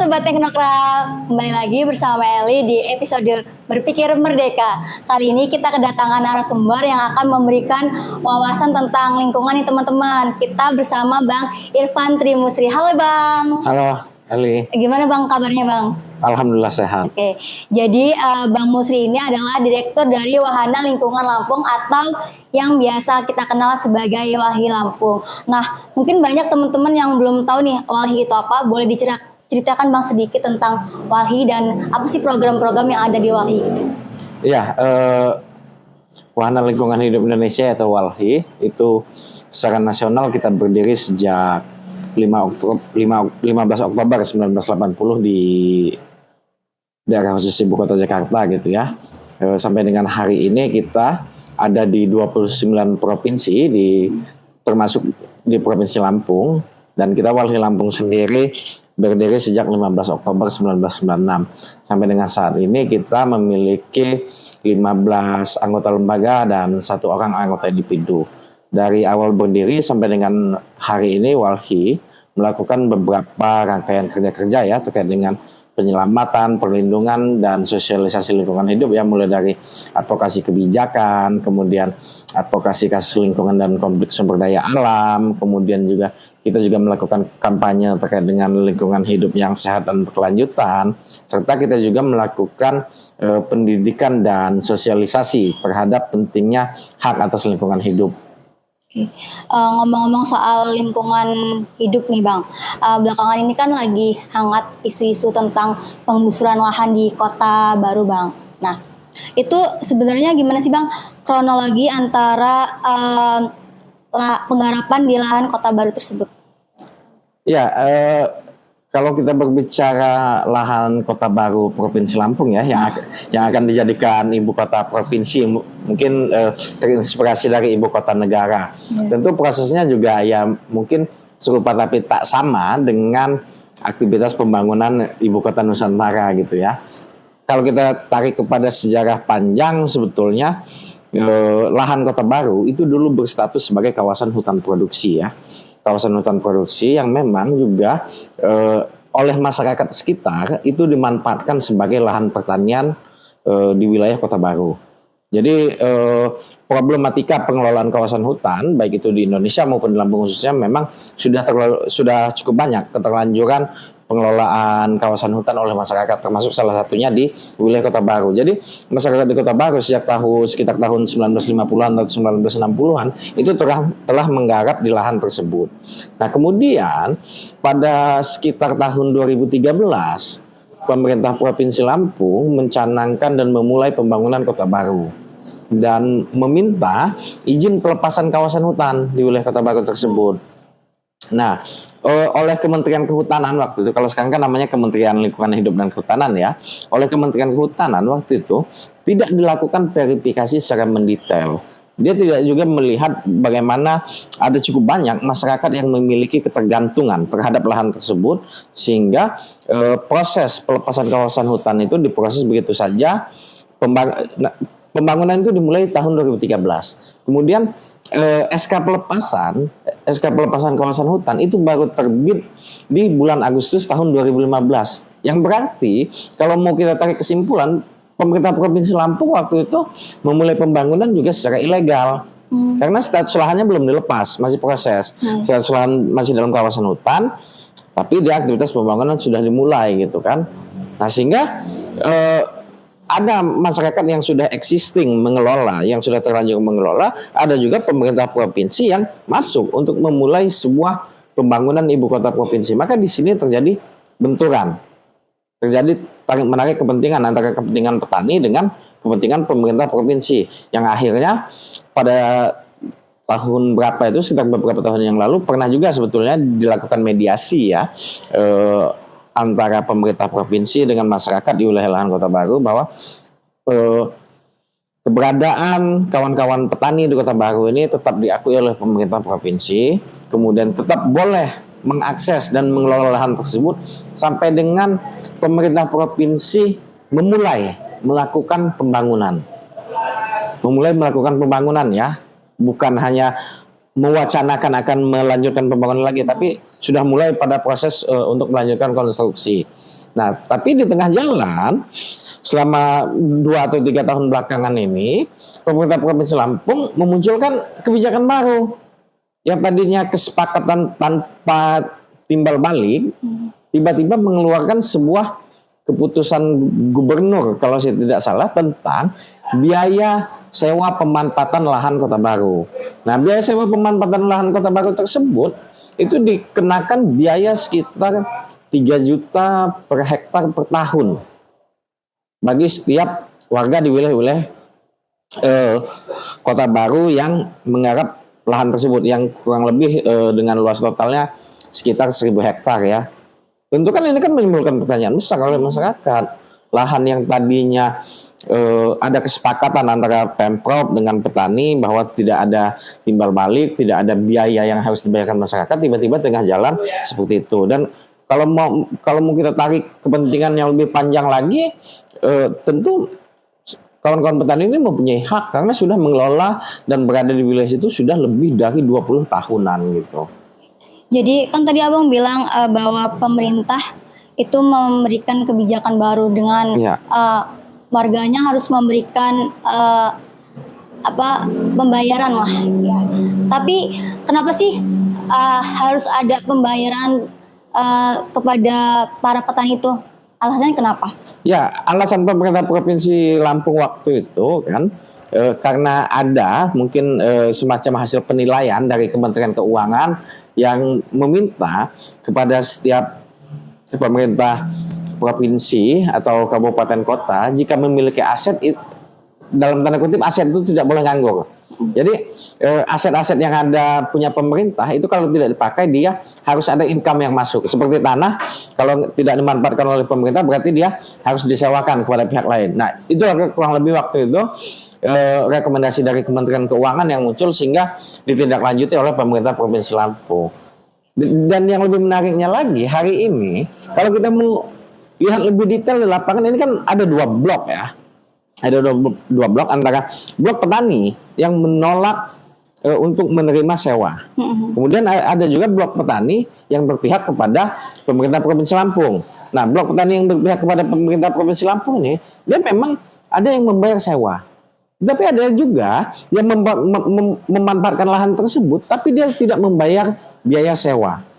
Sobat Teknokrat, kembali lagi bersama Eli di episode Berpikir Merdeka. Kali ini kita kedatangan narasumber yang akan memberikan wawasan tentang lingkungan nih teman-teman. Kita bersama Bang Irfan Trimusri. Halo Bang. Halo Eli. Gimana Bang kabarnya Bang? Alhamdulillah sehat. Oke, jadi Bang Musri ini adalah Direktur dari Wahana Lingkungan Lampung atau yang biasa kita kenal sebagai Walhi Lampung. Nah, mungkin banyak teman-teman yang belum tahu nih Walhi itu apa. Boleh diceritakan Bang sedikit tentang Walhi dan apa sih program-program yang ada di Walhi? Iya, Wahana Lingkungan Hidup Indonesia atau Walhi itu secara nasional kita berdiri sejak 15 Oktober 1980 di daerah khusus Ibu Kota Jakarta gitu ya. Sampai dengan hari ini kita ada di 29 provinsi termasuk di Provinsi Lampung, dan kita Walhi Lampung sendiri berdiri sejak 15 Oktober 1996. Sampai dengan saat ini kita memiliki 15 anggota lembaga dan 1 orang anggota individu. Dari awal berdiri sampai dengan hari ini Walhi melakukan beberapa rangkaian kerja-kerja ya terkait dengan penyelamatan, perlindungan, dan sosialisasi lingkungan hidup ya, mulai dari advokasi kebijakan, kemudian advokasi kasus lingkungan dan konflik sumber daya alam, kemudian juga kita juga melakukan kampanye terkait dengan lingkungan hidup yang sehat dan berkelanjutan, serta kita juga melakukan pendidikan dan sosialisasi terhadap pentingnya hak atas lingkungan hidup. Oke. Ngomong-ngomong soal lingkungan hidup nih Bang, belakangan ini kan lagi hangat isu-isu tentang penggusuran lahan di Kota Baru Bang. Nah, itu sebenarnya gimana sih Bang kronologi antara penggarapan di lahan Kota Baru tersebut? Ya, kalau kita berbicara lahan Kota Baru Provinsi Lampung ya, yang akan dijadikan ibu kota provinsi, mungkin terinspirasi dari ibu kota negara. Tentu prosesnya juga ya mungkin serupa tapi tak sama dengan aktivitas pembangunan ibu kota Nusantara gitu ya. Kalau kita tarik kepada sejarah panjang, sebetulnya lahan Kota Baru itu dulu berstatus sebagai kawasan hutan produksi ya. Kawasan hutan produksi yang memang juga oleh masyarakat sekitar itu dimanfaatkan sebagai lahan pertanian di wilayah Kota Baru. Jadi problematika pengelolaan kawasan hutan baik itu di Indonesia maupun di Lampung khususnya memang sudah cukup banyak keterlanjuran pengelolaan kawasan hutan oleh masyarakat, termasuk salah satunya di wilayah Kota Baru. Jadi masyarakat di Kota Baru sejak sekitar tahun 1950-an atau 1960-an itu telah menggarap di lahan tersebut. Nah, kemudian pada sekitar tahun 2013 pemerintah Provinsi Lampung mencanangkan dan memulai pembangunan Kota Baru dan meminta izin pelepasan kawasan hutan di wilayah Kota Baru tersebut. Nah, oleh Kementerian Kehutanan waktu itu, kalau sekarang kan namanya Kementerian Lingkungan Hidup dan Kehutanan ya, oleh Kementerian Kehutanan waktu itu tidak dilakukan verifikasi secara mendetail. Dia tidak juga melihat bagaimana ada cukup banyak masyarakat yang memiliki ketergantungan terhadap lahan tersebut, sehingga proses pelepasan kawasan hutan itu diproses begitu saja. Pembangunan itu dimulai tahun 2013. Kemudian SK pelepasan kawasan hutan itu baru terbit di bulan Agustus tahun 2015. Yang berarti kalau mau kita tarik kesimpulan, pemerintah Provinsi Lampung waktu itu memulai pembangunan juga secara ilegal. Karena status lahannya belum dilepas, masih proses. Status lahan masih dalam kawasan hutan, tapi dia aktivitas pembangunan sudah dimulai gitu kan. Nah, sehingga ada masyarakat yang sudah existing mengelola, yang sudah terlanjur mengelola, ada juga pemerintah provinsi yang masuk untuk memulai sebuah pembangunan ibu kota provinsi. Maka di sini terjadi benturan, terjadi tarik-menarik kepentingan antara kepentingan petani dengan kepentingan pemerintah provinsi, yang akhirnya pada tahun berapa itu, sekitar beberapa tahun yang lalu pernah juga sebetulnya dilakukan mediasi ya, antara pemerintah provinsi dengan masyarakat di wilayah lahan Kota Baru, bahwa keberadaan kawan-kawan petani di Kota Baru ini tetap diakui oleh pemerintah provinsi, kemudian tetap boleh mengakses dan mengelola lahan tersebut sampai dengan pemerintah provinsi memulai melakukan pembangunan. Memulai melakukan pembangunan ya, bukan hanya mewacanakan akan melanjutkan pembangunan lagi, tapi sudah mulai pada proses untuk melanjutkan konstruksi. Nah, tapi di tengah jalan selama 2 atau 3 tahun belakangan ini, pemerintah Provinsi Lampung memunculkan kebijakan baru yang tadinya kesepakatan tanpa timbal balik, tiba-tiba mengeluarkan sebuah keputusan gubernur kalau saya tidak salah tentang biaya sewa pemanfaatan lahan Kota Baru. Nah, biaya sewa pemanfaatan lahan Kota Baru tersebut itu dikenakan biaya sekitar 3 juta per hektar per tahun bagi setiap warga di wilayah-wilayah Kota Baru yang menggarap lahan tersebut yang kurang lebih dengan luas totalnya sekitar 1.000 hektar ya. Tentu kan ini kan menimbulkan pertanyaan besar oleh masyarakat. Lahan yang tadinya ada kesepakatan antara Pemprov dengan petani bahwa tidak ada timbal balik, tidak ada biaya yang harus dibayarkan masyarakat, tiba-tiba tengah jalan seperti itu. Dan kalau mau kita tarik kepentingan yang lebih panjang lagi, tentu kawan-kawan petani ini mempunyai hak karena sudah mengelola dan berada di wilayah itu sudah lebih dari 20 tahunan gitu. Jadi kan tadi Abang bilang bahwa pemerintah itu memberikan kebijakan baru dengan Ya. warganya harus memberikan pembayaran lah ya. Tapi kenapa sih harus ada pembayaran kepada para petani itu? Alasannya kenapa? Ya, alasan pemerintah Provinsi Lampung waktu itu kan karena ada mungkin semacam hasil penilaian dari Kementerian Keuangan yang meminta kepada setiap pemerintah provinsi atau kabupaten kota jika memiliki aset dalam tanda kutip aset itu tidak boleh nganggur. Jadi aset-aset yang ada punya pemerintah itu kalau tidak dipakai dia harus ada income yang masuk. Seperti tanah kalau tidak dimanfaatkan oleh pemerintah berarti dia harus disewakan kepada pihak lain. Nah, itu kurang lebih waktu itu rekomendasi dari Kementerian Keuangan yang muncul sehingga ditindaklanjuti oleh pemerintah Provinsi Lampung. Dan yang lebih menariknya lagi hari ini kalau kita mau lihat lebih detail di lapangan ini kan ada 2 blok ya. Ada dua blok antara blok petani yang menolak untuk menerima sewa. Kemudian ada juga blok petani yang berpihak kepada pemerintah Provinsi Lampung. Nah, blok petani yang berpihak kepada pemerintah Provinsi Lampung ini dia memang ada yang membayar sewa. Tapi ada juga yang memanfaatkan lahan tersebut tapi dia tidak membayar biaya sewa.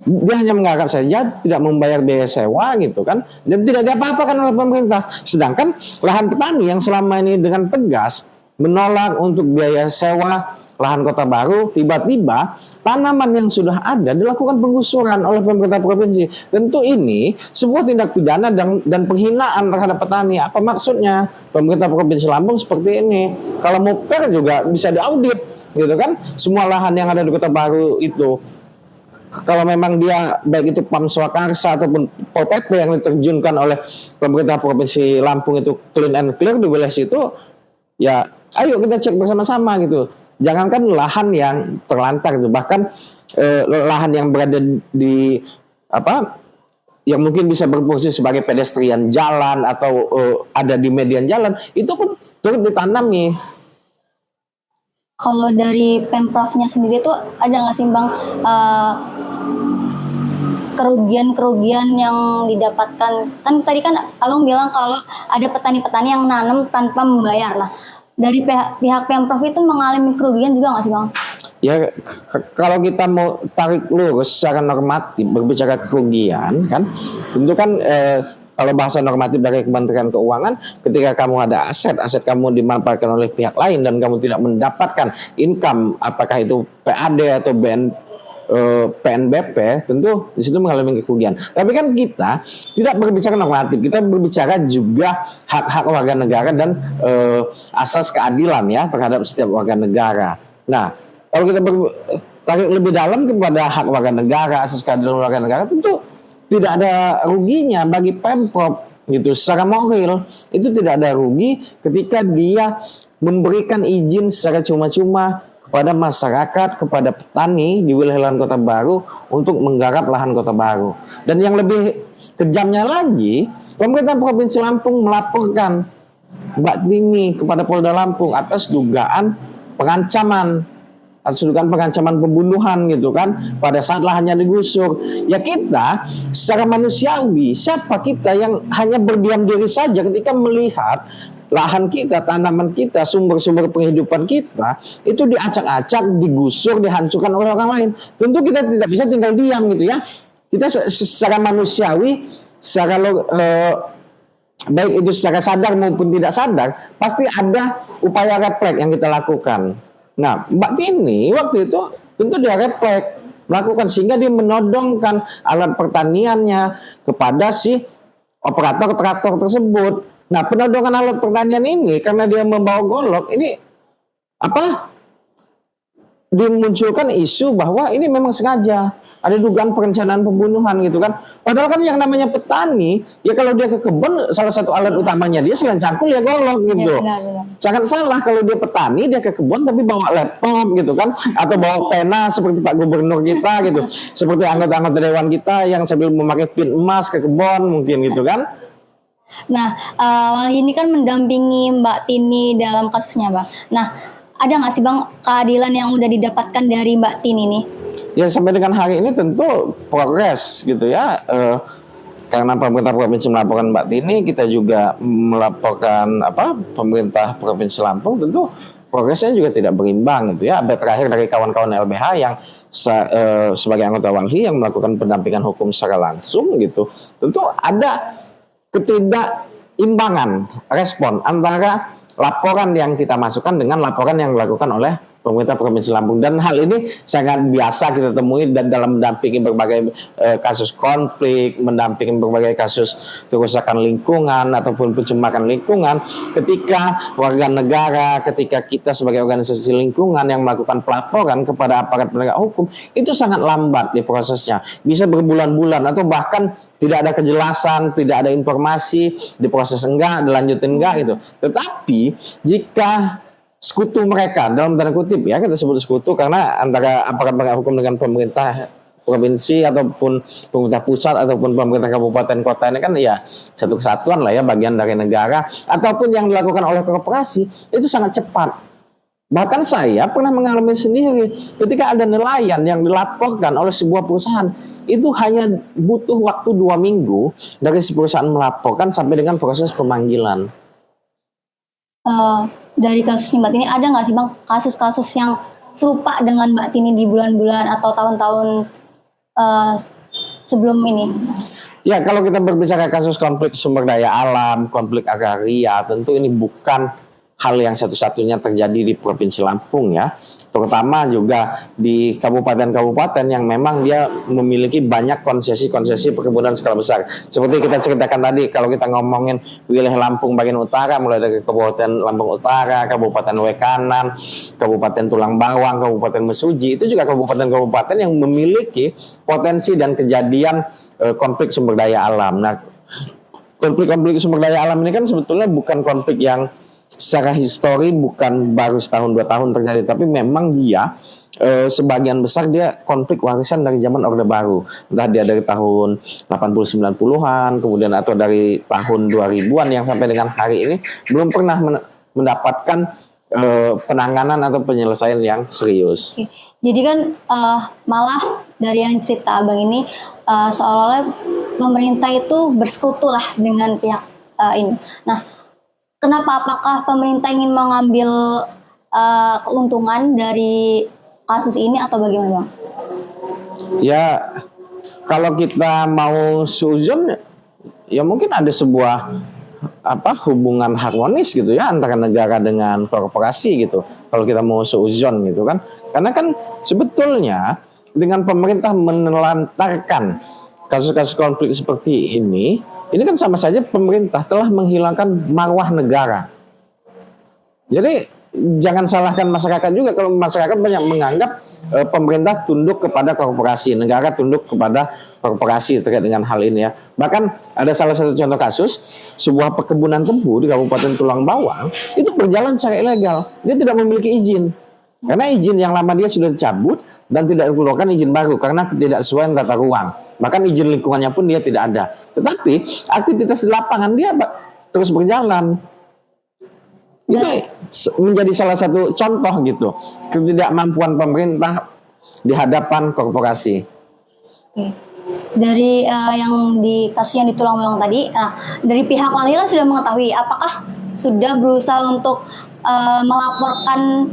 Dia hanya menggarap saja, tidak membayar biaya sewa gitu kan, dan tidak diapa-apakan oleh pemerintah. Sedangkan lahan petani yang selama ini dengan tegas menolak untuk biaya sewa lahan Kota Baru, tiba-tiba tanaman yang sudah ada dilakukan penggusuran oleh pemerintah provinsi. Tentu ini sebuah tindak pidana dan penghinaan terhadap petani. Apa maksudnya? Pemerintah Provinsi Lampung seperti ini. Kalau mau fair juga bisa diaudit, gitu kan? Semua lahan yang ada di Kota Baru itu. Kalau memang dia baik itu PAM Swakarsa ataupun Pol PP yang diterjunkan oleh pemerintah Provinsi Lampung itu clean and clear di wilayah situ, ya ayo kita cek bersama-sama gitu. Jangankan lahan yang terlantar gitu, bahkan lahan yang berada di yang mungkin bisa berfungsi sebagai pedestrian jalan atau ada di median jalan itu pun turut ditanami. Kalau dari Pemprovnya sendiri tuh ada nggak sih Bang kerugian-kerugian yang didapatkan? Kan tadi kan Abang bilang kalau ada petani-petani yang nanam tanpa membayar. Nah, dari pihak Pemprov itu mengalami kerugian juga nggak sih Bang? Ya kalau kita mau tarik lurus secara normatif berbicara kerugian kan, tentu kan kalau bahasa normatif dari Kementerian Keuangan, ketika kamu ada aset kamu dimanfaatkan oleh pihak lain dan kamu tidak mendapatkan income, apakah itu PAD atau PNBP, tentu di situ mengalami kerugian. Tapi kan kita tidak berbicara normatif, kita berbicara juga hak-hak warga negara dan asas keadilan ya terhadap setiap warga negara. Nah, kalau kita tarik lebih dalam kepada hak warga negara, asas keadilan warga negara, tentu tidak ada ruginya bagi Pemprov gitu. Secara moral itu tidak ada rugi ketika dia memberikan izin secara cuma-cuma kepada masyarakat, kepada petani di wilayah lahan Kota Baru untuk menggarap lahan Kota Baru. Dan yang lebih kejamnya lagi, pemerintah Provinsi Lampung melaporkan Mbak Tini kepada Polda Lampung atas dugaan pengancaman atas dugaan pengancaman pembunuhan gitu kan, pada saat lahannya digusur. Ya kita secara manusiawi, siapa kita yang hanya berdiam diri saja ketika melihat lahan kita, tanaman kita, sumber-sumber penghidupan kita itu diacak-acak, digusur, dihancurkan oleh orang lain. Tentu kita tidak bisa tinggal diam gitu ya. Kita secara manusiawi, secara baik itu secara sadar maupun tidak sadar, pasti ada upaya refleks yang kita lakukan. Nah, Mbak Tini waktu itu tentu dia refleks melakukan, sehingga dia menodongkan alat pertaniannya kepada si operator traktor tersebut. Nah, penodongan alat pertanian ini karena dia membawa golok ini dimunculkan isu bahwa ini memang sengaja ada dugaan perencanaan pembunuhan gitu kan. Padahal kan yang namanya petani, ya kalau dia ke kebun, salah satu alat utamanya dia selain cangkul ya golok gitu. Ya, benar. Jangan salah kalau dia petani, dia ke kebun tapi bawa laptop gitu kan, atau bawa pena seperti Pak Gubernur kita gitu, seperti anggota-anggota dewan kita yang sambil memakai pin emas ke kebun mungkin gitu kan. Nah, Walhi ini kan mendampingi Mbak Tini dalam kasusnya, Bang. Nah, ada nggak sih, Bang, keadilan yang udah didapatkan dari Mbak Tini nih? Ya sampai dengan hari ini tentu progres gitu ya, karena pemerintah provinsi melaporkan Mbak Tini, kita juga melaporkan pemerintah provinsi Lampung, tentu progresnya juga tidak berimbang gitu ya. Update terakhir dari kawan-kawan LBH yang sebagai anggota Walhi yang melakukan pendampingan hukum secara langsung gitu, tentu ada ketidakimbangan respon antara laporan yang kita masukkan dengan laporan yang dilakukan oleh pemerintah Provinsi Lampung. Dan hal ini sangat biasa kita temui dan dalam mendampingi berbagai kasus konflik, mendampingi berbagai kasus kerusakan lingkungan ataupun pencemaran lingkungan. Ketika warga negara, ketika kita sebagai organisasi lingkungan yang melakukan pelaporan kepada aparat penegak hukum, itu sangat lambat di prosesnya. Bisa berbulan-bulan atau bahkan tidak ada kejelasan, tidak ada informasi, diproses enggak, dilanjutin enggak gitu. Tetapi jika sekutu mereka, dalam tanda kutip ya, kita sebut sekutu karena antara aparat penegak hukum dengan pemerintah provinsi ataupun pemerintah pusat ataupun pemerintah kabupaten kota ini kan ya satu kesatuan lah ya, bagian dari negara, ataupun yang dilakukan oleh korporasi itu sangat cepat. Bahkan saya pernah mengalami sendiri ketika ada nelayan yang dilaporkan oleh sebuah perusahaan, itu hanya butuh waktu 2 minggu dari si perusahaan melaporkan sampai dengan proses pemanggilan. Dari kasus Mbak Tini ada nggak sih, Bang, kasus-kasus yang serupa dengan Mbak Tini di bulan-bulan atau tahun-tahun sebelum ini? Ya, kalau kita berbicara kasus konflik sumber daya alam, konflik agraria, tentu ini bukan hal yang satu-satunya terjadi di Provinsi Lampung ya. Terutama juga di kabupaten-kabupaten yang memang dia memiliki banyak konsesi-konsesi perkebunan skala besar. Seperti kita ceritakan tadi, kalau kita ngomongin wilayah Lampung bagian utara, mulai dari Kabupaten Lampung Utara, Kabupaten Wekanan, Kabupaten Tulang Bawang, Kabupaten Mesuji, itu juga kabupaten-kabupaten yang memiliki potensi dan kejadian konflik sumber daya alam. Nah, konflik-konflik sumber daya alam ini kan sebetulnya bukan konflik yang secara histori bukan baru setahun 2 tahun terjadi, tapi memang dia sebagian besar dia konflik warisan dari zaman Orde Baru. Entah dia dari tahun 80-90-an, kemudian atau dari tahun 2000-an yang sampai dengan hari ini belum pernah mendapatkan penanganan atau penyelesaian yang serius. Oke. Jadi kan malah dari yang cerita Abang ini seolah-olah pemerintah itu bersekutu lah dengan pihak ini. Nah, kenapa? Apakah pemerintah ingin mengambil keuntungan dari kasus ini atau bagaimana, Bang? Ya, kalau kita mau suzon, ya mungkin ada sebuah hubungan harmonis gitu ya antara negara dengan korporasi gitu. Kalau kita mau suzon gitu kan, karena kan sebetulnya dengan pemerintah menelantarkan kasus-kasus konflik seperti ini kan sama saja pemerintah telah menghilangkan marwah negara. Jadi jangan salahkan masyarakat juga kalau masyarakat banyak menganggap pemerintah tunduk kepada korporasi, negara tunduk kepada korporasi terkait dengan hal ini ya. Bahkan ada salah satu contoh kasus, sebuah perkebunan tebu di Kabupaten Tulang Bawang itu berjalan secara ilegal. Dia tidak memiliki izin. Karena izin yang lama dia sudah dicabut dan tidak dikeluarkan izin baru karena ketidaksesuaian tata ruang. Bahkan izin lingkungannya pun dia tidak ada. Tetapi aktivitas di lapangan dia terus berjalan. Itu menjadi salah satu contoh gitu ketidakmampuan pemerintah di hadapan korporasi. Oke. Dari yang di kasus yang di Tulang Bawang tadi, nah dari pihak Wali kan sudah mengetahui, apakah sudah berusaha untuk melaporkan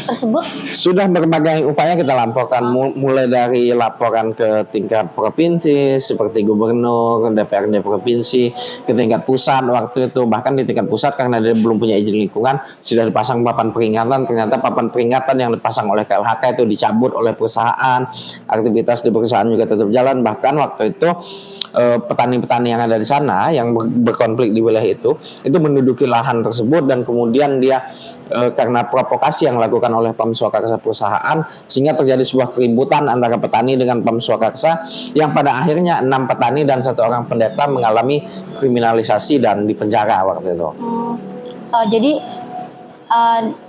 tersebut? Sudah berbagai upaya kita laporkan, mulai dari laporan ke tingkat provinsi seperti gubernur, DPRD provinsi, ke tingkat pusat waktu itu, bahkan di tingkat pusat karena dia belum punya izin lingkungan sudah dipasang papan peringatan. Ternyata papan peringatan yang dipasang oleh KLHK itu dicabut oleh perusahaan, aktivitas di perusahaan juga tetap jalan. Bahkan waktu itu petani-petani yang ada di sana yang berkonflik di wilayah itu menduduki lahan tersebut, dan kemudian dia karena provokasi yang dilakukan oleh Pam Swakarsa perusahaan sehingga terjadi sebuah keributan antara petani dengan Pam Swakarsa yang pada akhirnya 6 petani dan 1 orang pendeta mengalami kriminalisasi dan dipenjara waktu itu. Jadi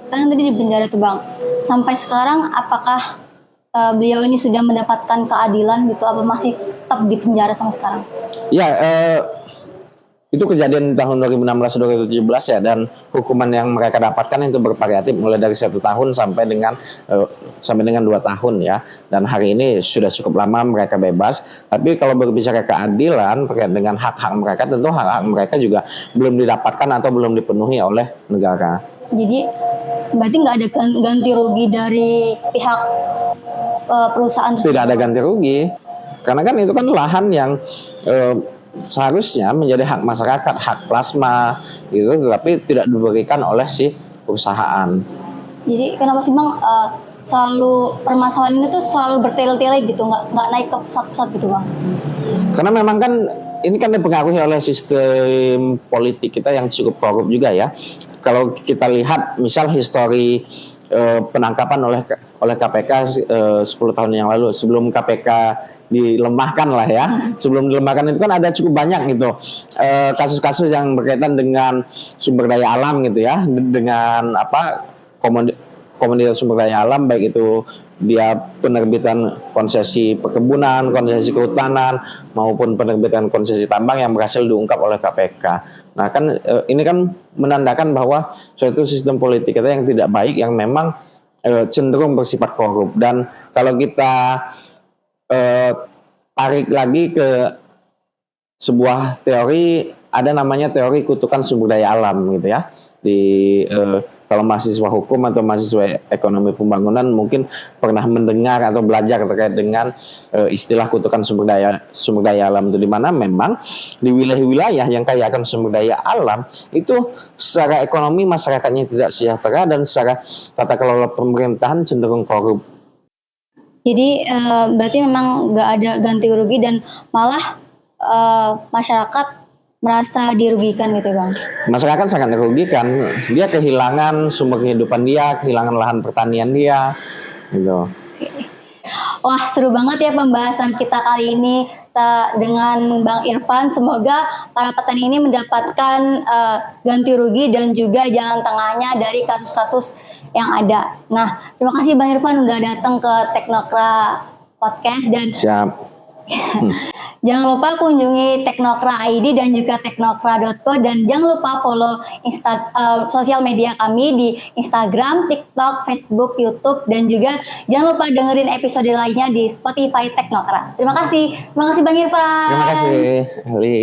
kan tadi di penjara tuh Bang, sampai sekarang apakah beliau ini sudah mendapatkan keadilan gitu, apa masih tetap di penjara sampai sekarang? Ya, itu kejadian di tahun 2016-2017 ya, dan hukuman yang mereka dapatkan itu bervariatif mulai dari 1 tahun sampai dengan 2 tahun ya. Dan hari ini sudah cukup lama mereka bebas. Tapi kalau berbicara keadilan terkait dengan hak-hak mereka, tentu hak-hak mereka juga belum didapatkan atau belum dipenuhi oleh negara. Jadi berarti nggak ada ganti rugi dari pihak perusahaan tersebut? Tidak ada ganti rugi, karena kan itu kan lahan yang seharusnya menjadi hak masyarakat, hak plasma gitu, tetapi tidak diberikan oleh si perusahaan. Jadi kenapa sih Bang selalu permasalahan ini tuh selalu bertele-tele gitu, nggak naik ke pusat-pusat gitu Bang? Karena memang kan ini kan dipengaruhi oleh sistem politik kita yang cukup korup juga ya. Kalau kita lihat misal histori penangkapan oleh KPK 10 tahun yang lalu sebelum KPK dilemahkan lah ya. Sebelum dilemahkan itu kan ada cukup banyak gitu kasus-kasus yang berkaitan dengan sumber daya alam gitu ya, dengan komoditas sumber daya alam, baik itu dia penerbitan konsesi perkebunan, konsesi kehutanan maupun penerbitan konsesi tambang yang berhasil diungkap oleh KPK. Nah kan ini kan menandakan bahwa suatu sistem politik kita yang tidak baik, yang memang cenderung bersifat korup. Dan kalau kita tarik lagi ke sebuah teori, ada namanya teori kutukan sumber daya alam gitu ya. Kalau mahasiswa hukum atau mahasiswa ekonomi pembangunan mungkin pernah mendengar atau belajar terkait dengan istilah kutukan sumber daya alam itu, di mana memang di wilayah-wilayah yang kaya akan sumber daya alam itu secara ekonomi masyarakatnya tidak sejahtera dan secara tata kelola pemerintahan cenderung korup. Jadi berarti memang nggak ada ganti rugi dan malah masyarakat merasa dirugikan gitu Bang? Masyarakat sangat dirugikan, dia kehilangan sumber kehidupan dia, kehilangan lahan pertanian dia, gitu. Wah seru banget ya pembahasan kita kali ini dengan Bang Irfan. Semoga para petani ini mendapatkan ganti rugi dan juga jalan tengahnya dari kasus-kasus yang ada. Nah terima kasih Bang Irfan udah datang ke Teknokra Podcast, dan Siap. jangan lupa kunjungi Teknokra ID dan juga teknokra.co, dan jangan lupa follow sosial media kami di Instagram, TikTok, Facebook, YouTube, dan juga jangan lupa dengerin episode lainnya di Spotify Teknokra. Terima kasih Bang Irfan. Terima kasih, Ali.